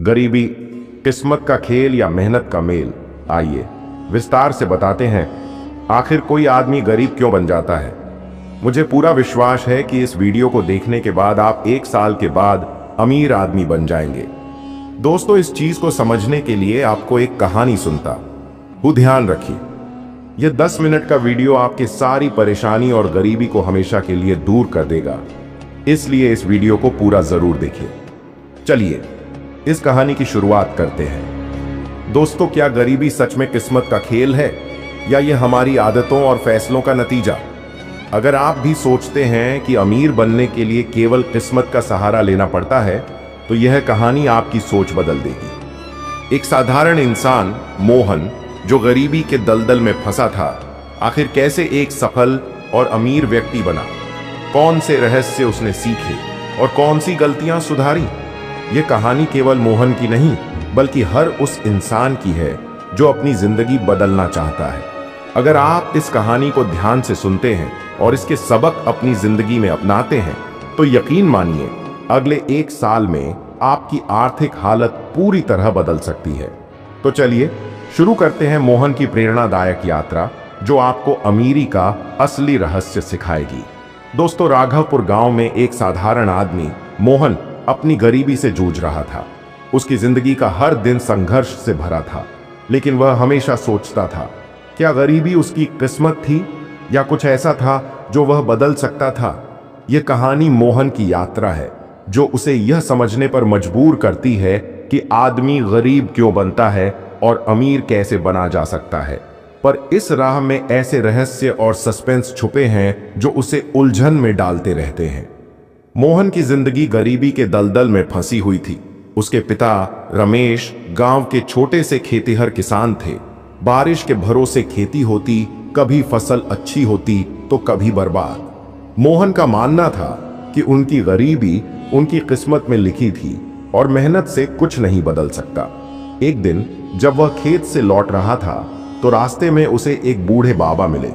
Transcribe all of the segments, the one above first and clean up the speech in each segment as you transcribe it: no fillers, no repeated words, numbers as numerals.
गरीबी किस्मत का खेल या मेहनत का मेल? आइए विस्तार से बताते हैं आखिर कोई आदमी गरीब क्यों बन जाता है। मुझे पूरा विश्वास है कि इस वीडियो को देखने के बाद आप 1 साल के बाद अमीर आदमी बन जाएंगे। दोस्तों, इस चीज को समझने के लिए आपको एक कहानी सुनता हूं। ध्यान रखिए, यह 10 मिनट का वीडियो आपकी सारी परेशानी और गरीबी को हमेशा के लिए दूर कर देगा, इसलिए इस वीडियो को पूरा जरूर देखिए। चलिए इस कहानी की शुरुआत करते हैं। दोस्तों, क्या गरीबी सच में किस्मत का खेल है या यह हमारी आदतों और फैसलों का नतीजा? अगर आप भी सोचते हैं कि अमीर बनने के लिए केवल किस्मत का सहारा लेना पड़ता है, तो यह कहानी आपकी सोच बदल देगी। एक साधारण इंसान मोहन, जो गरीबी के दलदल में फंसा था, आखिर कैसे एक सफल और अमीर व्यक्ति बना? कौन से रहस्य उसने सीखे और कौन सी गलतियां सुधारी? यह कहानी केवल मोहन की नहीं, बल्कि हर उस इंसान की है जो अपनी जिंदगी बदलना चाहता है। अगर आप इस कहानी को ध्यान से सुनते हैं और इसके सबक अपनी जिंदगी में अपनाते हैं, तो यकीन मानिए अगले 1 साल में आपकी आर्थिक हालत पूरी तरह बदल सकती है। तो चलिए शुरू करते हैं मोहन की प्रेरणादायक यात्रा, जो आपको अमीरी का असली रहस्य सिखाएगी। दोस्तों, राघवपुर गांव में एक साधारण आदमी मोहन अपनी गरीबी से जूझ रहा था। उसकी जिंदगी का हर दिन संघर्ष से भरा था, लेकिन वह हमेशा सोचता था, क्या गरीबी उसकी किस्मत थी या कुछ ऐसा था जो वह बदल सकता था? यह कहानी मोहन की यात्रा है, जो उसे यह समझने पर मजबूर करती है कि आदमी गरीब क्यों बनता है और अमीर कैसे बना जा सकता है। पर इस राह में ऐसे रहस्य और सस्पेंस छुपे हैं जो उसे उलझन में डालते रहते हैं। मोहन की जिंदगी गरीबी के दलदल में फंसी हुई थी। उसके पिता रमेश गांव के छोटे से खेतिहर किसान थे। बारिश के भरोसे खेती होती, कभी फसल अच्छी होती तो कभी बर्बाद। मोहन का मानना था कि उनकी गरीबी उनकी किस्मत में लिखी थी और मेहनत से कुछ नहीं बदल सकता। एक दिन जब वह खेत से लौट रहा था, तो रास्ते में उसे एक बूढ़े बाबा मिले।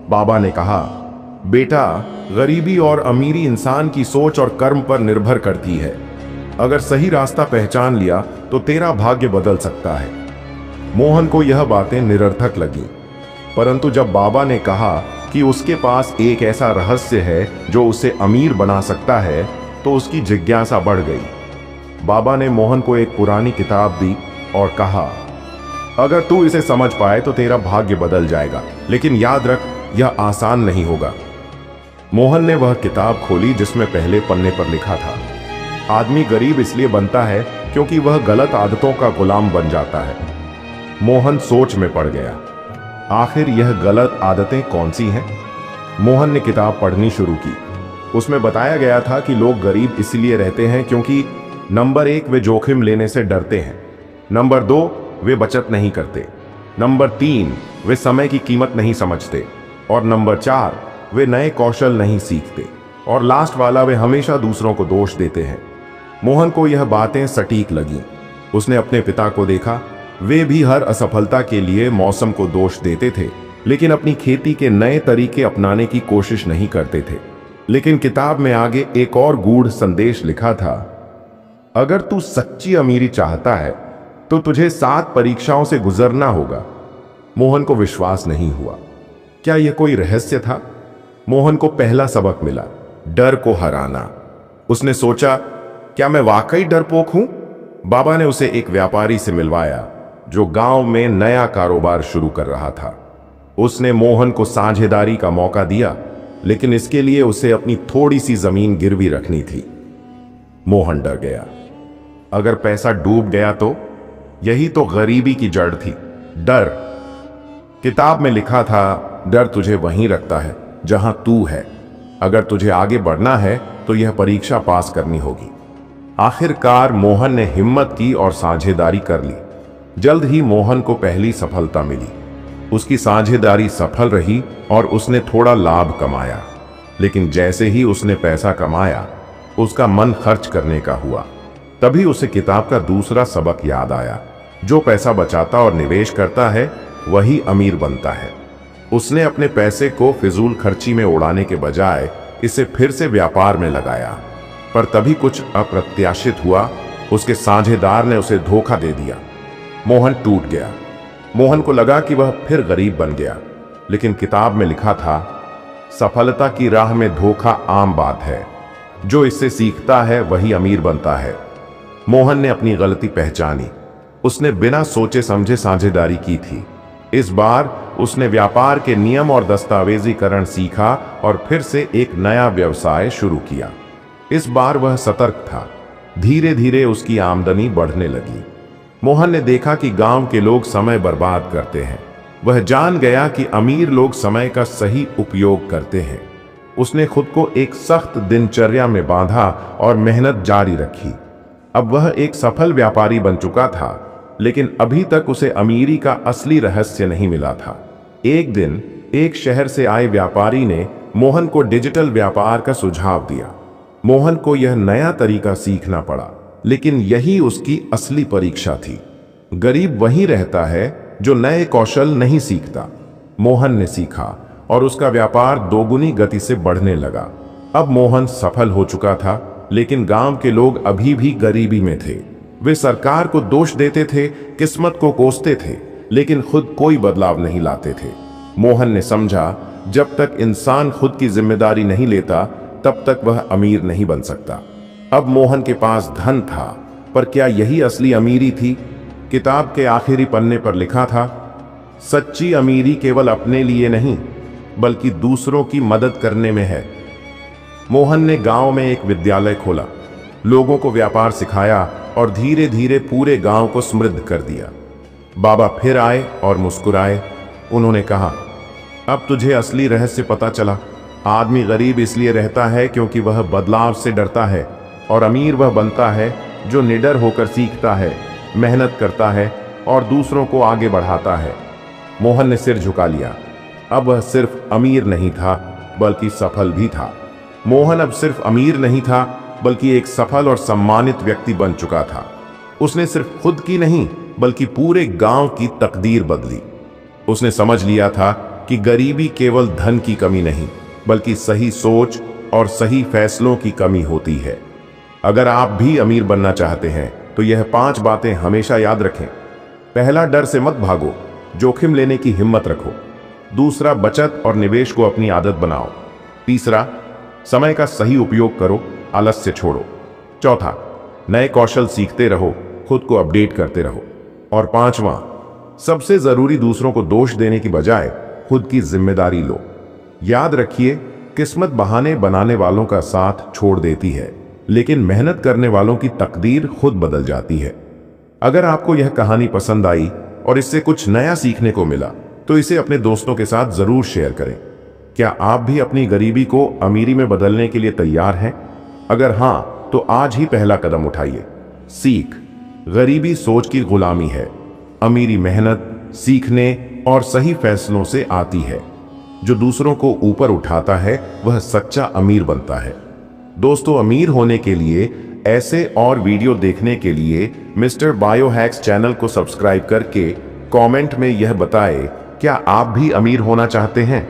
बाबा ने कहा, बेटा, गरीबी और अमीरी इंसान की सोच और कर्म पर निर्भर करती है। अगर सही रास्ता पहचान लिया तो तेरा भाग्य बदल सकता है। मोहन को यह बातें निरर्थक लगी, परंतु जब बाबा ने कहा कि उसके पास एक ऐसा रहस्य है जो उसे अमीर बना सकता है, तो उसकी जिज्ञासा बढ़ गई। बाबा ने मोहन को एक पुरानी किताब दी और कहा, अगर तू इसे समझ पाए तो तेरा भाग्य बदल जाएगा, लेकिन याद रख, यह आसान नहीं होगा। मोहन ने वह किताब खोली जिसमें पहले पन्ने पर लिखा था, आदमी गरीब इसलिए बनता है क्योंकि वह गलत आदतों का गुलाम बन जाता है। मोहन सोच में पड़ गया, आखिर यह गलत आदतें कौन सी हैं? मोहन ने किताब पढ़नी शुरू की। उसमें बताया गया था कि लोग गरीब इसलिए रहते हैं क्योंकि नंबर 1, वे जोखिम लेने से डरते हैं। नंबर 2, वे बचत नहीं करते। नंबर 3, वे समय की कीमत नहीं समझते। और नंबर 4, वे नए कौशल नहीं सीखते। और लास्ट वाला, वे हमेशा दूसरों को दोष देते हैं। मोहन को यह बातें सटीक लगीं। उसने अपने पिता को देखा, वे भी हर असफलता के लिए मौसम को दोष देते थे, लेकिन अपनी खेती के नए तरीके अपनाने की कोशिश नहीं करते थे। लेकिन किताब में आगे एक और गूढ़ संदेश लिखा था, अगर तू सच्ची अमीरी चाहता है तो तुझे 7 परीक्षाओं से गुजरना होगा। मोहन को विश्वास नहीं हुआ। क्या यह कोई रहस्य था? मोहन को पहला सबक मिला, डर को हराना। उसने सोचा, क्या मैं वाकई डरपोक हूं? बाबा ने उसे एक व्यापारी से मिलवाया जो गांव में नया कारोबार शुरू कर रहा था। उसने मोहन को साझेदारी का मौका दिया, लेकिन इसके लिए उसे अपनी थोड़ी सी जमीन गिरवी रखनी थी। मोहन डर गया, अगर पैसा डूब गया तो? यही तो गरीबी की जड़ थी, डर। किताब में लिखा था, डर तुझे वहीं रखता है जहां तू है। अगर तुझे आगे बढ़ना है तो यह परीक्षा पास करनी होगी। आखिरकार मोहन ने हिम्मत की और साझेदारी कर ली। जल्द ही मोहन को पहली सफलता मिली। उसकी साझेदारी सफल रही और उसने थोड़ा लाभ कमाया। लेकिन जैसे ही उसने पैसा कमाया, उसका मन खर्च करने का हुआ। तभी उसे किताब का दूसरा सबक याद आया, जो पैसा बचाता और निवेश करता है वही अमीर बनता है। उसने अपने पैसे को फिजूल खर्ची में उड़ाने के बजाय इसे फिर से व्यापार में लगाया। पर तभी कुछ अप्रत्याशित हुआ। उसके साझेदार ने उसे धोखा दे दिया। मोहन टूट गया। मोहन को लगा कि वह फिर गरीब बन गया, लेकिन किताब में लिखा था, सफलता की राह में धोखा आम बात है, जो इससे सीखता है वही अमीर बनता है। मोहन ने अपनी गलती पहचानी। उसने बिना सोचे समझे साझेदारी की थी। इस बार उसने व्यापार के नियम और दस्तावेजीकरण सीखा और फिर से एक नया व्यवसाय शुरू किया। इस बार वह सतर्क था। धीरे धीरे उसकी आमदनी बढ़ने लगी। मोहन ने देखा कि गांव के लोग समय बर्बाद करते हैं। वह जान गया कि अमीर लोग समय का सही उपयोग करते हैं। उसने खुद को एक सख्त दिनचर्या में बांधा और मेहनत जारी रखी। अब वह एक सफल व्यापारी बन चुका था, लेकिन अभी तक उसे अमीरी का असली रहस्य नहीं मिला था। एक दिन एक शहर से आए व्यापारी ने मोहन को डिजिटल व्यापार का सुझाव दिया। मोहन को यह नया तरीका सीखना पड़ा, लेकिन यही उसकी असली परीक्षा थी। गरीब वही रहता है जो नए कौशल नहीं सीखता। मोहन ने सीखा और उसका व्यापार दोगुनी गति से बढ़ने लगा। अब मोहन सफल हो चुका था, लेकिन गांव के लोग अभी भी गरीबी में थे। वे सरकार को दोष देते थे, किस्मत को कोसते थे, लेकिन खुद कोई बदलाव नहीं लाते थे। मोहन ने समझा, जब तक इंसान खुद की जिम्मेदारी नहीं लेता, तब तक वह अमीर नहीं बन सकता। अब मोहन के पास धन था, पर क्या यही असली अमीरी थी? किताब के आखिरी पन्ने पर लिखा था, सच्ची अमीरी केवल अपने लिए नहीं, बल्कि दूसरों की मदद करने में है। मोहन ने गांव में एक विद्यालय खोला, लोगों को व्यापार सिखाया और धीरे धीरे पूरे गांव को समृद्ध कर दिया। बाबा फिर आए और मुस्कुराए। उन्होंने कहा, अब तुझे असली रहस्य पता चला। आदमी गरीब इसलिए रहता है क्योंकि वह बदलाव से डरता है, और अमीर वह बनता है जो निडर होकर सीखता है, मेहनत करता है और दूसरों को आगे बढ़ाता है। मोहन ने सिर झुका लिया। अब वह सिर्फ अमीर नहीं था, बल्कि सफल भी था। मोहन अब सिर्फ अमीर नहीं था, बल्कि एक सफल और सम्मानित व्यक्ति बन चुका था। उसने सिर्फ खुद की नहीं, बल्कि पूरे गांव की तकदीर बदली। उसने समझ लिया था कि गरीबी केवल धन की कमी नहीं, बल्कि सही सोच और सही फैसलों की कमी होती है। अगर आप भी अमीर बनना चाहते हैं, तो यह 5 बातें हमेशा याद रखें। पहला, डर से मत भागो, जोखिम लेने की हिम्मत रखो। दूसरा, बचत और निवेश को अपनी आदत बनाओ। तीसरा, समय का सही उपयोग करो, आलस्य छोड़ो। चौथा, नए कौशल सीखते रहो, खुद को अपडेट करते रहो। और 5वां, सबसे जरूरी, दूसरों को दोष देने की बजाय खुद की जिम्मेदारी लो। याद रखिए, किस्मत बहाने बनाने वालों का साथ छोड़ देती है, लेकिन मेहनत करने वालों की तकदीर खुद बदल जाती है। अगर आपको यह कहानी पसंद आई और इससे कुछ नया सीखने को मिला, तो इसे अपने दोस्तों के साथ जरूर शेयर करें। क्या आप भी अपनी गरीबी को अमीरी में बदलने के लिए तैयार हैं? अगर हां, तो आज ही पहला कदम उठाइए। सीख, गरीबी सोच की गुलामी है, अमीरी मेहनत, सीखने और सही फैसलों से आती है। जो दूसरों को ऊपर उठाता है, वह सच्चा अमीर बनता है। दोस्तों, अमीर होने के लिए, ऐसे और वीडियो देखने के लिए मिस्टर बायोहैक्स चैनल को सब्सक्राइब करके कमेंट में यह बताएं, क्या आप भी अमीर होना चाहते हैं?